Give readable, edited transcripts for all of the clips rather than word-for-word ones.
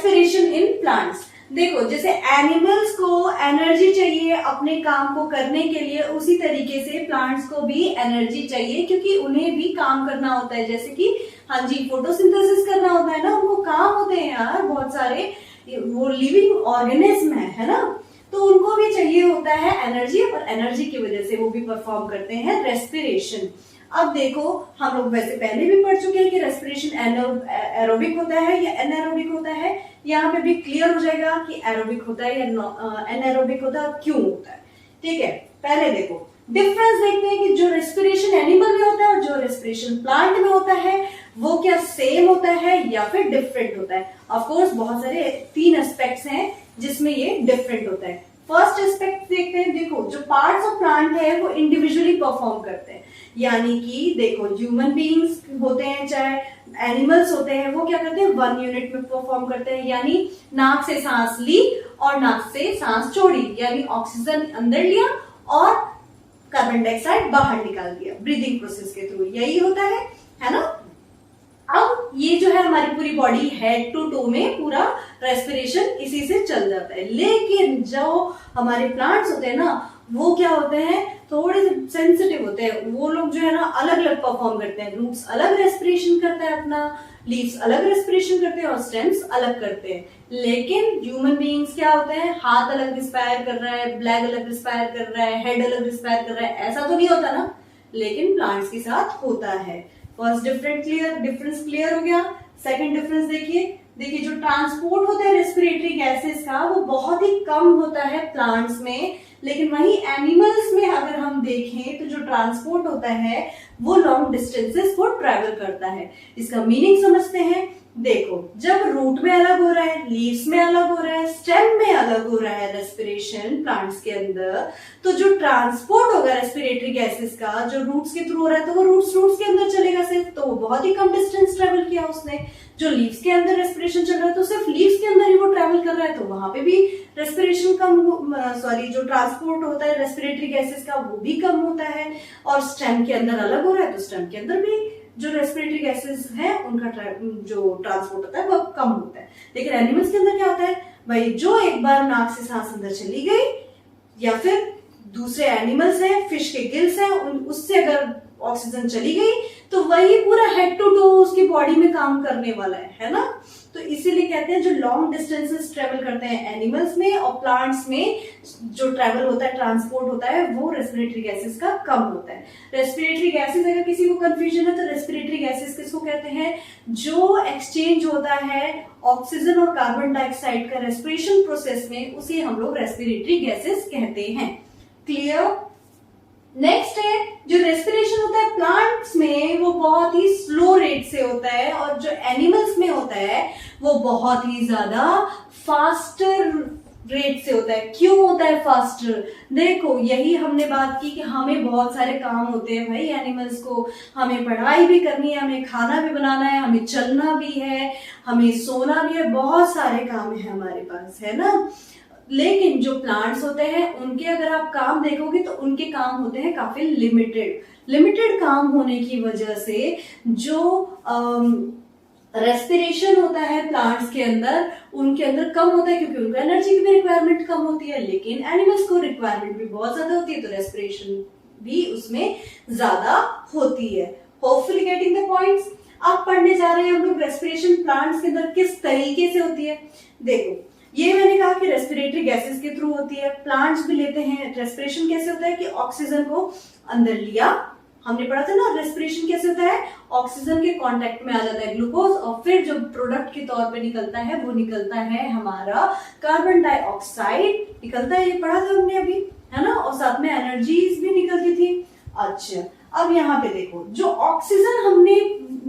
Respiration in plants. देखो जैसे animals को एनर्जी चाहिए अपने काम को करने के लिए, उसी तरीके से प्लांट्स को भी एनर्जी चाहिए, क्योंकि उन्हें भी काम करना होता है। जैसे कि हाँ जी, फोटोसिंथेसिस करना होता है ना, उनको काम होते हैं यार बहुत सारे, वो लिविंग ऑर्गेनिज्म है ना, तो उनको भी चाहिए होता है एनर्जी, और एनर्जी की वजह से वो भी परफॉर्म करते हैं रेस्पिरेशन। अब देखो हम लोग वैसे पहले भी पढ़ चुके हैं कि रेस्पिरेशन एरोबिक होता है या एनारोबिक होता है। यहाँ पे भी क्लियर हो जाएगा कि एरोबिक होता है या एनारोबिक होता है और क्यों होता है। ठीक है, पहले देखो डिफरेंस देखते हैं कि जो रेस्पिरेशन एनिमल में होता है और जो रेस्पिरेशन प्लांट में होता है वो क्या सेम होता है या फिर डिफरेंट होता है। ऑफ कोर्स बहुत सारे 3 एस्पेक्ट्स हैं जिसमें ये डिफरेंट होता है। फर्स्ट एस्पेक्ट देखते हैं, देखो जो पार्ट्स ऑफ प्लांट है वो इंडिविजुअली परफॉर्म करते हैं, यानी कि देखो ह्यूमन बीइंग्स होते हैं चाहे एनिमल्स होते हैं, वो क्या करते हैं 1 यूनिट में परफॉर्म करते हैं, यानी नाक से सांस ली और नाक से सांस छोड़ी, यानी ऑक्सीजन अंदर लिया और कार्बन डाइऑक्साइड बाहर निकाल दिया ब्रीदिंग प्रोसेस के थ्रू, यही होता है ना। अब ये जो है हमारी पूरी बॉडी हेड टू टो में पूरा रेस्पिरेशन इसी से चल जाता है। लेकिन जो हमारे प्लांट्स होते हैं ना वो क्या होते हैं, थोड़े से सेंसिटिव होते हैं, वो लोग जो है ना अलग अलग परफॉर्म करते हैं। रूट्स अलग रेस्पिरेशन करता है अपना, लीव्स अलग रेस्पिरेशन करते हैं और स्टेम्स अलग करते हैं। लेकिन ह्यूमन बीइंग्स क्या होते हैं, हाथ अलग रिस्पायर कर रहा है, ब्लैक अलग रिस्पायर कर रहा है, हेड अलग रिस्पायर कर रहा है, ऐसा तो नहीं होता ना, लेकिन प्लांट्स के साथ होता है। फर्स्ट डिफरेंस क्लियर हो गया। सेकंड डिफरेंस देखिए जो ट्रांसपोर्ट होता है रेस्पिरेटरी गैसेस का वो बहुत ही कम होता है प्लांट्स में, लेकिन वहीं एनिमल्स में अगर हम देखें तो जो ट्रांसपोर्ट होता है वो लॉन्ग डिस्टेंसेस को ट्रेवल करता है। इसका मीनिंग समझते हैं। देखो जब रूट में अलग हो रहा है, लीव्स में अलग हो रहा है, स्टेम में अलग हो रहा है रेस्पिरेशन प्लांट्स के अंदर, तो जो ट्रांसपोर्ट होगा रेस्पिरेटरी गैसेस का जो रूट्स के थ्रू हो रहा है तो वो रूट्स के अंदर चलेगा सिर्फ, तो वो बहुत ही कम डिस्टेंस ट्रेवल किया उसने। जो लीव्स के अंदर रेस्पिरेशन चल रहा है तो सिर्फ लीव्स के अंदर ही वो ट्रेवल कर रहा है, तो वहां पे भी रेस्पिरेशन जो ट्रांसपोर्ट होता है रेस्पिरेटरी गैसेस का वो भी कम होता है। और स्टेम के अंदर अलग हो रहा है तो स्टेम के अंदर भी जो रेस्पिरेटरी गैसेस है उनका जो ट्रांसपोर्ट होता है वो कम होता है। लेकिन एनिमल्स के अंदर क्या होता है भाई, जो एक बार नाक से सांस अंदर चली गई या फिर दूसरे एनिमल्स हैं, फिश के गिल्स हैं, उससे अगर ऑक्सीजन चली गई तो वही पूरा हेड टू टो उसकी बॉडी में काम करने वाला है ना। तो इसीलिए कहते हैं जो लॉन्ग डिस्टेंसेस ट्रेवल करते हैं एनिमल्स में और प्लांट्स में जो ट्रेवल होता है ट्रांसपोर्ट होता है वो रेस्पिरेटरी गैसेस का कम होता है। रेस्पिरेटरी गैसेस अगर किसी को कंफ्यूजन है तो रेस्पिरेटरी गैसेस किसको कहते हैं, जो एक्सचेंज होता है ऑक्सीजन और कार्बन डाइऑक्साइड का रेस्पिरेशन प्रोसेस में, उसे हम लोग रेस्पिरेटरी गैसेस कहते हैं। क्लियर। नेक्स्ट है जो रेस्पिरेशन होता है प्लांट्स में वो बहुत ही स्लो रेट से होता है और जो एनिमल्स में होता है वो बहुत ही ज्यादा फास्टर रेट से होता है। क्यों होता है फास्टर, देखो यही हमने बात की कि हमें बहुत सारे काम होते हैं भाई एनिमल्स को, हमें पढ़ाई भी करनी है, हमें खाना भी बनाना है, हमें चलना भी है, हमें सोना भी है, बहुत सारे काम है हमारे पास, है ना। लेकिन जो प्लांट्स होते हैं उनके अगर आप काम देखोगे तो उनके काम होते हैं काफी लिमिटेड काम होने की वजह से जो रेस्पिरेशन होता है प्लांट्स के अंदर उनके अंदर कम होता है, क्योंकि उनको एनर्जी की भी रिक्वायरमेंट कम होती है। लेकिन एनिमल्स को रिक्वायरमेंट भी बहुत ज्यादा होती है तो रेस्पिरेशन भी उसमें ज्यादा होती है। Hopefully getting the points. अब पढ़ने जा रहे हैं हम लोग रेस्पिरेशन प्लांट्स के अंदर किस तरीके से होती है। देखो ये मैंने कहा कि रेस्पिरेटरी गैसेस के थ्रू होती है, प्लांट्स भी लेते हैं। रेस्पिरेशन कैसे होता है कि ऑक्सीजन को अंदर लिया, हमने पढ़ा था ना रेस्पिरेशन कैसे होता है, ऑक्सीजन के कांटेक्ट में आ जाता है ग्लूकोज और फिर जो प्रोडक्ट के तौर पे निकलता है वो निकलता है हमारा कार्बन डाइऑक्साइड निकलता है, ये पढ़ा था हमने अभी, है ना। और साथ में एनर्जीज भी निकलती थी। अच्छा अब यहाँ पे देखो जो ऑक्सीजन हमने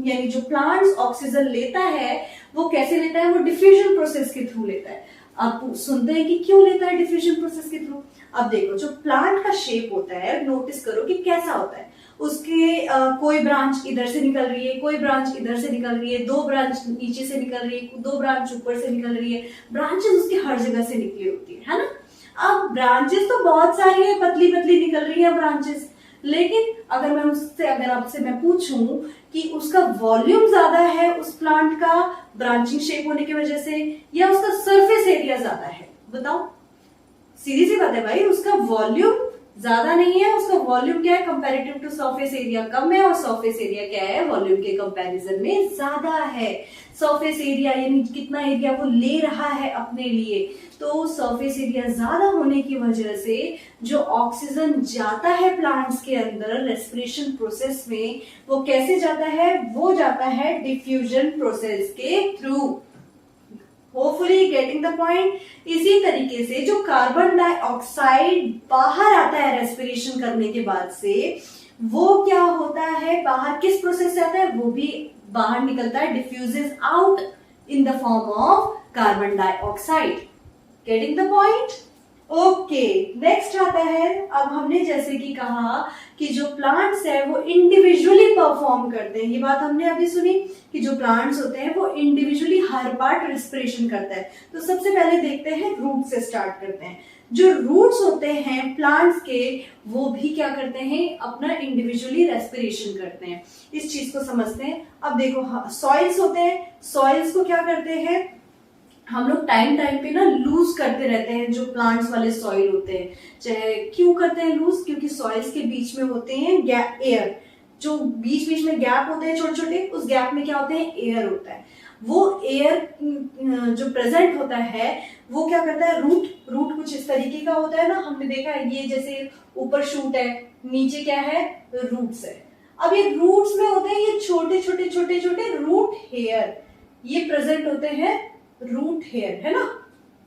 यानी जो प्लांट्स ऑक्सीजन लेता है वो कैसे लेता है, वो डिफ्यूजन प्रोसेस के थ्रू लेता है। अब सुनते हैं कि क्यों लेता है डिफ्यूजन प्रोसेस के थ्रू। अब देखो जो प्लांट का शेप होता है नोटिस करो कि कैसा होता है, उसके कोई ब्रांच इधर से निकल रही है, कोई ब्रांच इधर से निकल रही है, 2 ब्रांच नीचे से निकल रही है, 2 ब्रांच ऊपर से निकल रही है, ब्रांचेस उसकी हर जगह से निकली होती है ना। अब ब्रांचेस तो बहुत सारी है, पतली पतली निकल रही है ब्रांचेस, लेकिन अगर आपसे मैं पूछूं कि उसका वॉल्यूम ज्यादा है उस प्लांट का ब्रांचिंग शेप होने की वजह से, या उसका सरफेस एरिया ज्यादा है? बताओ, सीधी सी बात है भाई, उसका वॉल्यूम ज्यादा नहीं है, उसका वॉल्यूम क्या है कंपैरेटिव टू सरफेस एरिया कम है, और सरफेस एरिया क्या है वॉल्यूम के कंपैरिजन में ज्यादा है। सरफेस एरिया यानी कितना एरिया वो ले रहा है अपने लिए, तो सरफेस एरिया ज्यादा होने की वजह से जो ऑक्सीजन जाता है प्लांट्स के अंदर रेस्पिरेशन प्रोसेस में, वो कैसे जाता है? वो जाता है डिफ्यूजन प्रोसेस के through. Hopefully getting the point. इसी तरीके से जो कार्बन डाइऑक्साइड बाहर आता है रेस्पिरेशन करने के बाद से, वो क्या होता है बाहर किस प्रोसेस से आता है? वो भी बाहर निकलता है, diffuses out in the form of carbon dioxide. Getting the point? Okay, next आता है, अब हमने जैसे कि कहा कि जो प्लांट्स है वो इंडिविजुअली परफॉर्म करते हैं, ये बात हमने अभी सुनी कि जो प्लांट्स होते हैं वो इंडिविजुअली हर पार्ट रेस्पिरेशन करता है। तो सबसे पहले देखते हैं, रूट से स्टार्ट करते हैं। जो रूट्स होते हैं प्लांट्स के, वो भी क्या करते हैं? अपना इंडिविजुअली रेस्पिरेशन करते हैं। इस चीज को समझते हैं। अब देखो, सॉइल्स होते हैं, सॉइल्स को क्या करते हैं हम लोग टाइम टाइम पे ना लूज करते रहते हैं। जो प्लांट्स वाले सॉइल होते हैं, चाहे क्यों करते हैं लूज? क्योंकि सॉइल्स के बीच में होते हैं गैप, एयर, जो बीच बीच में गैप होते हैं छोटे छोटे, उस गैप में क्या होते हैं? एयर होता है। वो एयर जो प्रेजेंट होता है वो क्या करता है? रूट कुछ इस तरीके का होता है ना, हमने देखा है, ये जैसे ऊपर शूट है, नीचे क्या है? रूट्स है। अब ये रूट्स में होते हैं ये छोटे छोटे छोटे छोटे रूट हेयर, ये प्रेजेंट होते हैं रूट हेयर, है ना,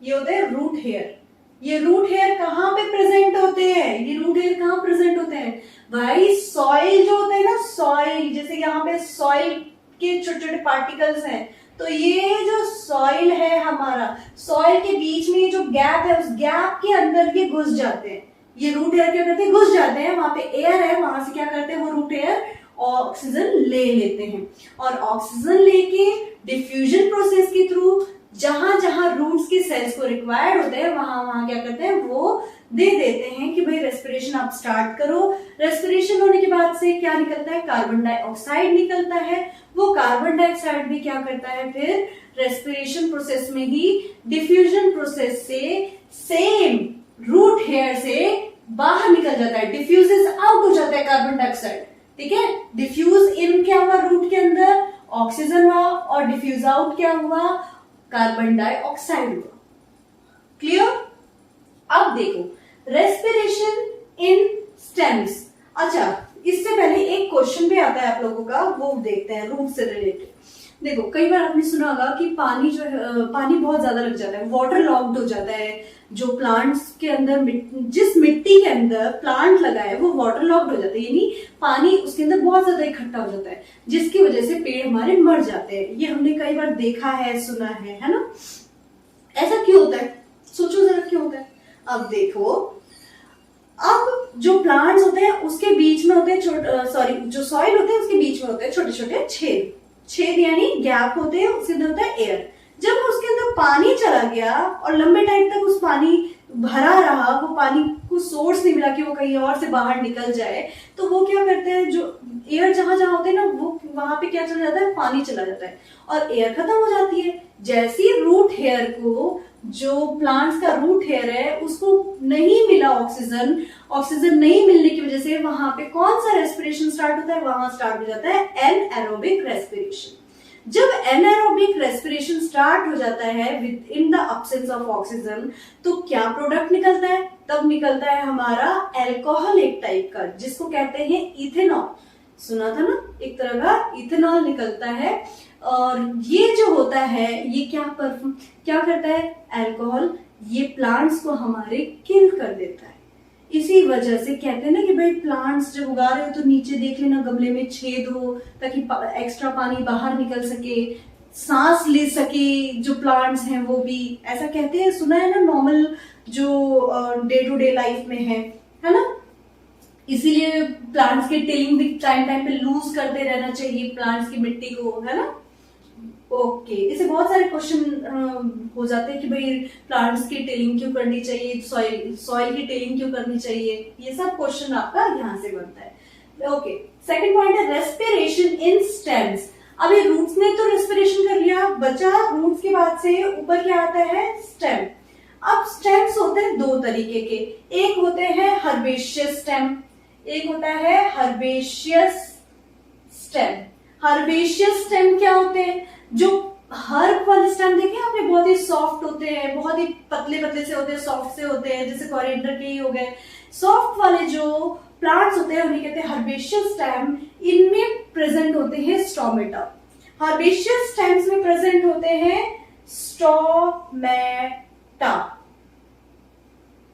ये होते हैं रूट हेयर। ये रूट हेयर कहाँ पे प्रेजेंट होते हैं? ये रूट हेयर कहाँ प्रेजेंट होते हैं भाई? सॉइल जो होता है ना, सॉइल, जैसे यहाँ पे सॉइल के छोटे छोटे पार्टिकल्स हैं, तो ये जो सॉइल है हमारा, सॉइल के बीच में जो गैप है, उस गैप के अंदर ये घुस जाते हैं। ये रूट हेयर क्या करते हैं? घुस जाते हैं, वहां पे एयर है, वहां से क्या करते हैं वो रूट हेयर? ऑक्सीजन ले लेते हैं, और ऑक्सीजन लेके डिफ्यूजन प्रोसेस के थ्रू जहां जहां रूट्स के सेल्स को रिक्वायर्ड होते हैं, वहां वहां क्या करते हैं वो दे देते हैं कि भाई रेस्पिरेशन आप स्टार्ट करो। रेस्पिरेशन होने के बाद से क्या निकलता है? कार्बन डाइऑक्साइड निकलता है। वो कार्बन डाइऑक्साइड भी क्या करता है फिर रेस्पिरेशन प्रोसेस में ही डिफ्यूजन प्रोसेस से सेम रूट हेयर से बाहर निकल जाता है, डिफ्यूजेस आउट हो जाता है कार्बन डाइऑक्साइड। ठीक है, डिफ्यूज इन क्या हुआ? रूट के अंदर ऑक्सीजन हुआ, और डिफ्यूज आउट क्या हुआ? कार्बन डाइऑक्साइड हुआ। क्लियर? अब देखो, रेस्पिरेशन इन स्टेम्स। अच्छा, इससे पहले एक क्वेश्चन भी आता है आप लोगों का, वो देखते हैं रूट से रिलेटेड। देखो, कई बार आपने सुना होगा कि पानी जो है, पानी बहुत ज्यादा लग जाता है, वाटर लॉक्ड हो जाता है। जो प्लांट्स के अंदर जिस मिट्टी के अंदर प्लांट लगा है वो वाटर लॉक्ड हो जाता है, यानी पानी उसके अंदर बहुत ज्यादा इकट्ठा हो जाता है, जिसकी वजह से पेड़ हमारे मर जाते हैं। ये हमने कई बार देखा है, सुना है ना? ऐसा क्यों होता है? सोचो जरा क्यों होता है। अब देखो, अब जो प्लांट्स होते हैं उसके बीच में होते हैं जो सॉइल होते हैं उसके बीच में होते हैं छोटे छोटे छेद यानी गैप होते हैं, उसके अंदर होता है एयर। जब उसके अंदर पानी चला गया और लंबे टाइम तक उस पानी भरा रहा, वो पानी को सोर्स नहीं मिला कि वो कहीं और से बाहर निकल जाए, तो वो क्या करते हैं, जो एयर जहां जहां होते हैं ना, वो वहां पे क्या चला जाता है? पानी चला जाता है और एयर खत्म हो जाती है। जैसे रूट हेयर को, जो प्लांट्स का रूट हेयर है, उसको नहीं मिला ऑक्सीजन नहीं मिलने की वजह से वहां पे कौन सा रेस्पिरेशन स्टार्ट होता है? वहां स्टार्ट हो जाता है एनएरोबिक रेस्पिरेशन। जब एनएरोबिक रेस्पिरेशन स्टार्ट हो जाता है with in the absence of oxygen, तो क्या प्रोडक्ट निकलता है? तब निकलता है हमारा अल्कोहल एक टाइप का, जिसको कहते हैं इथेनॉल। सुना था ना, एक तरह का इथेनॉल निकलता है। और ये जो होता है, ये क्या करता है? अल्कोहल ये प्लांट्स को हमारे किल कर देता है। इसी वजह से कहते हैं ना कि भाई प्लांट्स जब उगा रहे हो तो नीचे देख लेना गमले में छेद हो, ताकि एक्स्ट्रा पानी बाहर निकल सके, सांस ले सके जो प्लांट्स हैं वो भी। ऐसा कहते हैं, सुना है ना, नॉर्मल जो डे टू डे लाइफ में है ना। इसीलिए प्लांट्स के टिलिंग भी टाइम पे लूज करते रहना चाहिए प्लांट्स की मिट्टी को, है ना। ओके, इसे बहुत सारे क्वेश्चन हो जाते हैं कि भाई प्लांट्स की टिलिंग क्यों करनी चाहिए, सॉइल की टिलिंग क्यों करनी चाहिए, ये सब क्वेश्चन आपका यहाँ से बनता है। ओके, सेकंड पॉइंट है रेस्पिरेशन इन स्टेम्स। अभी रूट्स ने तो रेस्पिरेशन कर लिया, बचा रूट्स के बाद से ऊपर क्या आता है, स्टेम। अब स्टेम्स होते हैं दो तरीके के, एक होते हैं हर्बेशियस स्टेम, एक होता है हर्बेशियस स्टेम। हर्बेशियस स्टेम क्या होते हैं, जो हर्ब वाले स्टेम देखे आपने, बहुत ही सॉफ्ट होते हैं, बहुत ही पतले पतले से होते हैं, सॉफ्ट से होते हैं, जैसे कोरिएंडर के ही हो गए। सॉफ्ट वाले जो प्लांट्स होते हैं उन्हें कहते हैं हर्बेशियस स्टेम। इनमें प्रेजेंट होते हैं स्टोमेटा। हर्बेशियस स्टेम्स में प्रेजेंट होते हैं स्टोमेटा।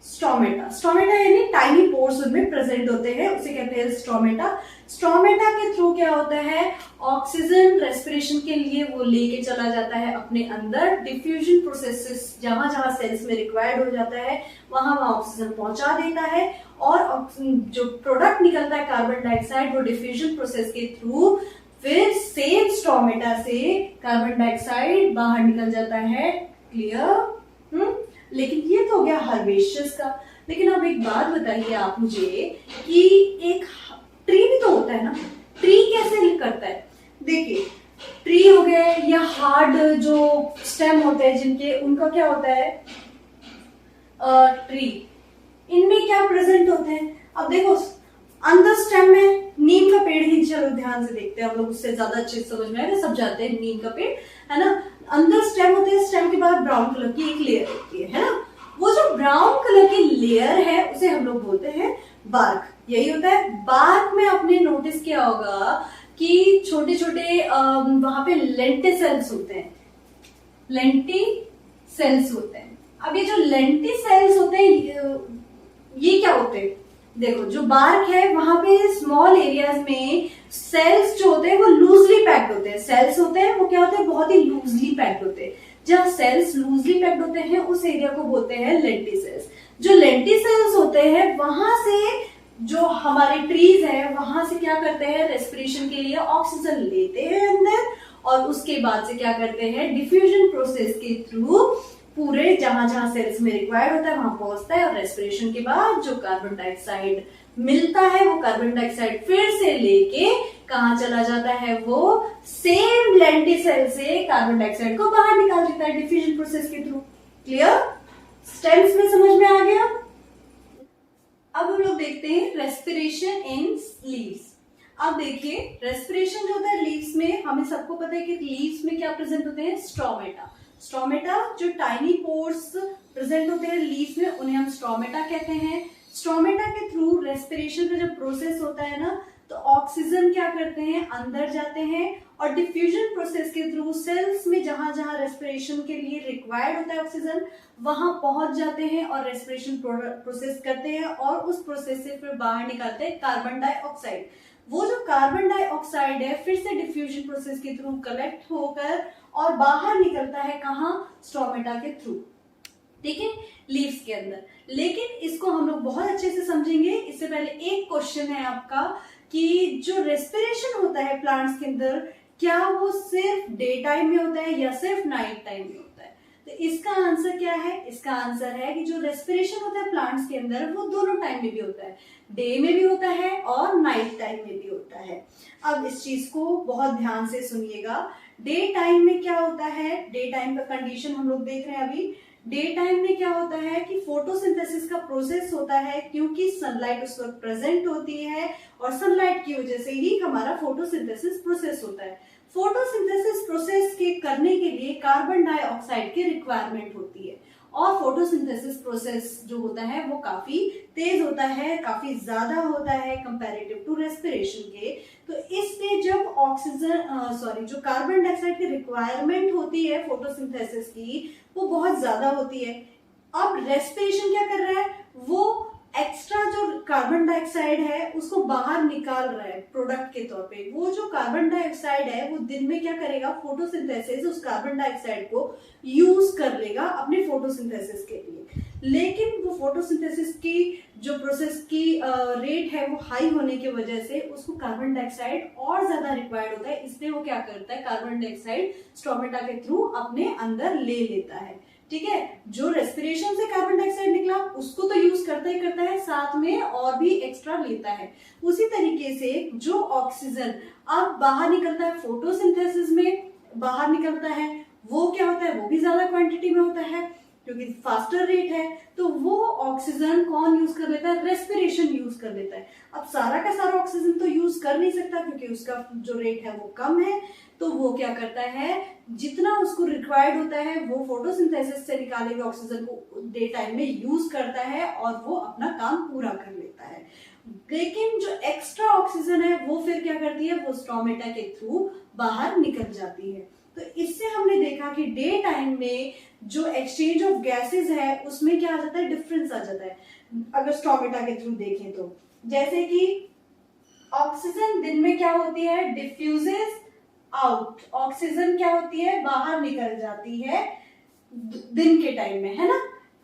स्टोमेटा, स्टोमेटा यानी टाइनी पोर्स उनमें प्रेजेंट होते हैं, उसे कहते हैं स्टोमेटा। स्टोमेटा के थ्रू क्या होता है, ऑक्सीजन रेस्पिरेशन के लिए वो लेके चला जाता है अपने अंदर। डिफ्यूजन प्रोसेसेस जहां जहां सेल्स में रिक्वायर्ड हो जाता है वहां वहां ऑक्सीजन पहुंचा देता है, और जो प्रोडक्ट निकलता है कार्बन डाइऑक्साइड, वो डिफ्यूजन प्रोसेस के थ्रू फिर सेम स्टोमेटा से कार्बन डाइऑक्साइड बाहर निकल जाता है। क्लियर? लेकिन ये तो हो गया हर्बेशियस का। लेकिन अब एक बात बताइए आप मुझे कि एक ट्री भी तो होता है ना, ट्री कैसे करता है? देखिए, ट्री हो गए या हार्ड जो स्टेम होते हैं जिनके, उनका क्या होता है, ट्री, इनमें क्या प्रेजेंट होते हैं? अब देखो, अंदर स्टेम में नीम का पेड़ ही, चलो ध्यान से देखते हैं हम लोग, उससे ज्यादा अच्छे से समझ में आएगा, सब जानते हैं नीम का पेड़ है ना। अंदर स्टेम होते हैं, स्टेम के बाद ब्राउन कलर की एक लेयर होती है ना। वो जो ब्राउन कलर की लेयर है उसे हम लोग बोलते हैं बार्क। यही होता है बार्क में। आपने नोटिस किया होगा कि छोटे छोटे वहां पे लेंटी सेल्स होते हैं, लेंटी सेल्स होते हैं। अब ये जो लेंटी सेल्स होते हैं ये क्या होते हैं? देखो, जो बार्क है वहां पे स्मॉल एरियाज में सेल्स जो होते हैं वो लूजली पैक्ड होते हैं। सेल्स होते हैं वो क्या होते हैं, बहुत ही लूजली पैक्ड होते हैं। जहां सेल्स लूजली पैक्ड होते हैं उस एरिया को बोलते हैं लेंटी सेल्स। जो लेंटी सेल्स होते हैं वहां से जो हमारे ट्रीज है वहां से क्या करते हैं, रेस्पिरेशन के लिए ऑक्सीजन लेते हैं अंदर, और उसके बाद से क्या करते हैं, डिफ्यूजन प्रोसेस के थ्रू पूरे जहां जहां सेल्स में रिक्वायर्ड होता है वहां पहुंचता है, और रेस्पिरेशन के बाद जो कार्बन डाइऑक्साइड मिलता है वो कार्बन डाइऑक्साइड फिर से लेके कहां चला जाता है, वो सेम लेंटी सेल से कार्बन डाइऑक्साइड को बाहर निकाल देता है डिफ्यूजन प्रोसेस के थ्रू। क्लियर? स्टेम्स में समझ में आ गया? अब हम लोग देखते हैं रेस्पिरेशन इन लीव्स। अब देखिए, रेस्पिरेशन जो होता है लीव्स में, हमें सबको पता है कि लीव्स में क्या प्रेजेंट होते हैं, स्टोमेटा। स्टोमेटा, जो टाइनी पोर्स प्रेजेंट होते हैं लीव्स में, उन्हें हम स्टोमेटा कहते हैं। स्टोमेटा के थ्रू रेस्पिरेशन का जब प्रोसेस होता है ना, तो ऑक्सीजन क्या करते हैं, अंदर जाते हैं, और डिफ्यूजन प्रोसेस के थ्रू सेल्स में जहां जहां रेस्पिरेशन के लिए रिक्वायर्ड होता है ऑक्सीजन, वहां पहुंच जाते हैं और रेस्पिरेशन प्रोसेस करते हैं, और उस प्रोसेस से फिर बाहर निकालते हैं कार्बन डाइऑक्साइड। वो जो कार्बन डाइऑक्साइड है फिर से डिफ्यूजन प्रोसेस के थ्रू कलेक्ट होकर और बाहर निकलता है कहां, स्टोमेटा के थ्रू। ठीक है, लीव्स के अंदर। लेकिन इसको हम लोग बहुत अच्छे से समझेंगे। इससे पहले एक क्वेश्चन है आपका कि जो रेस्पिरेशन होता है प्लांट्स के अंदर, क्या वो सिर्फ डे टाइम में होता है या सिर्फ नाइट टाइम में होता है? तो इसका आंसर क्या है? इसका आंसर है कि जो रेस्पिरेशन होता है प्लांट्स के अंदर वो दोनों टाइम में भी होता है, डे में भी होता है और नाइट टाइम में भी होता है। अब इस चीज को बहुत ध्यान से सुनिएगा। डे टाइम में क्या होता है, डे टाइम का कंडीशन हम लोग देख रहे हैं अभी। डे टाइम में क्या होता है कि फोटोसिंथेसिस का प्रोसेस होता है, क्योंकि सनलाइट उस वक्त प्रेजेंट होती है और सनलाइट की वजह से ही हमारा फोटोसिंथेसिस प्रोसेस होता है। फोटोसिंथेसिस प्रोसेस के करने के लिए कार्बन डाइऑक्साइड की रिक्वायरमेंट होती है, और फोटोसिंथेसिस प्रोसेस जो होता है वो काफी तेज होता है, काफी ज्यादा होता है कंपैरेटिव टू रेस्पिरेशन के। तो इसलिए जब ऑक्सीजन जो कार्बन डाइऑक्साइड की रिक्वायरमेंट होती है फोटोसिंथेसिस की, वो बहुत ज्यादा होती है। अब रेस्पिरेशन क्या कर रहा है, वो एक्स्ट्रा जो कार्बन डाइऑक्साइड है उसको बाहर निकाल रहा है प्रोडक्ट के तौर पे। वो जो कार्बन डाइऑक्साइड है वो दिन में क्या करेगा, फोटोसिंथेसिस उस कार्बन डाइऑक्साइड को यूज कर लेगा अपने फोटोसिंथेसिस के लिए। लेकिन वो फोटोसिंथेसिस की जो प्रोसेस की रेट है वो हाई होने की वजह से उसको कार्बन डाइऑक्साइड और ज्यादा रिक्वायर्ड होता है, इसलिए वो क्या करता है, कार्बन डाइऑक्साइड स्टोमेटा के थ्रू अपने अंदर ले लेता है। ठीक है। जो रेस्पिरेशन से कार्बन डाइऑक्साइड निकला उसको तो यूज करता ही करता है, साथ में और भी एक्स्ट्रा लेता है। उसी तरीके से जो ऑक्सीजन अब बाहर निकलता है फोटोसिंथेसिस में बाहर निकलता है, वो क्या होता है, वो भी ज्यादा क्वांटिटी में होता है क्योंकि फास्टर रेट है। तो वो ऑक्सीजन कौन यूज कर लेता है, रेस्पिरेशन यूज कर लेता है। अब सारा का सारा ऑक्सीजन तो यूज कर नहीं सकता क्योंकि उसका जो रेट है वो कम है, तो वो क्या करता है, जितना उसको रिक्वायर्ड होता है वो फोटोसिंथेसिस से निकाले हुए ऑक्सीजन को डे टाइम में यूज करता है और वो अपना काम पूरा कर लेता है। लेकिन जो एक्स्ट्रा ऑक्सीजन है वो फिर क्या करती है, वो स्टोमेटा के थ्रू बाहर निकल जाती है। तो इससे हमने देखा कि डे टाइम में जो एक्सचेंज ऑफ गैसेस है उसमें क्या आ जाता है, डिफरेंस आ जाता है अगर स्टोमेटा के थ्रू देखें तो। जैसे कि ऑक्सीजन दिन में क्या होती है, डिफ्यूजेस आउट, ऑक्सीजन क्या होती है, बाहर निकल जाती है दिन के टाइम में, है ना।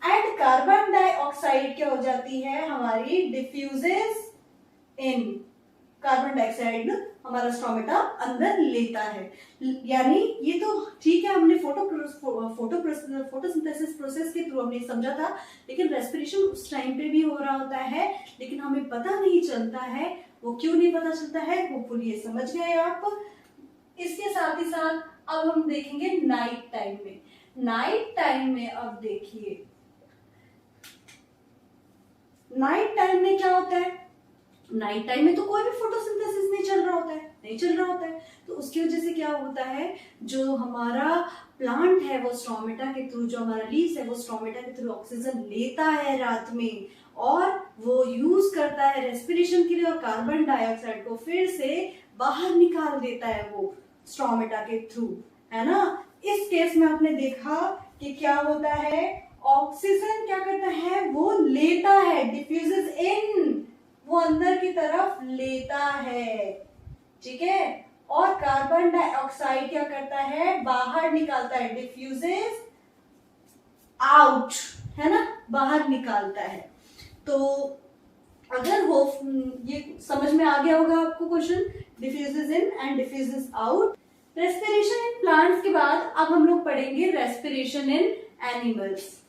एंड कार्बन डाइऑक्साइड क्या हो जाती है हमारी, डिफ्यूजेस इन, कार्बन डाइऑक्साइड हमारा स्टोमेटा अंदर लेता है। यानी ये तो ठीक है, हमने फोटोसिंथेसिस प्रोसेस के थ्रू हमने समझा था, लेकिन रेस्पिरेशन उस टाइम पे भी हो रहा होता है लेकिन हमें पता नहीं चलता है। वो क्यों नहीं पता चलता है, होपफुली ये समझ गए आप। इसके साथ ही साथ अब हम देखेंगे नाइट टाइम में। नाइट टाइम में अब देखिए, नाइट टाइम में क्या होता है, नाइट टाइम में तो कोई भी फोटोसिंथेसिस नहीं चल रहा होता है, नहीं चल रहा होता है। तो उसकी वजह से क्या होता है, जो हमारा प्लांट है वो स्टोमेटा के थ्रू, जो हमारा लीव्स है वो स्टोमेटा के थ्रू ऑक्सीजन लेता है रात में और वो यूज करता है रेस्पिरेशन के लिए और कार्बन डाइऑक्साइड को फिर से बाहर निकाल देता है वो स्टोमेटा के थ्रू, है ना। इस केस में आपने देखा कि क्या होता है, ऑक्सीजन क्या करता है, वो लेता है, डिफ्यूजेस इन, वो अंदर की तरफ लेता है, ठीक है। और कार्बन डाइऑक्साइड क्या करता है, बाहर निकालता है, डिफ्यूजेस आउट, है ना, बाहर निकालता है। तो अगर हो ये समझ में आ गया होगा आपको question, diffuses in and diffuses out. Respiration in plants के बाद अब हम लोग पढ़ेंगे रेस्पिरेशन इन एनिमल्स।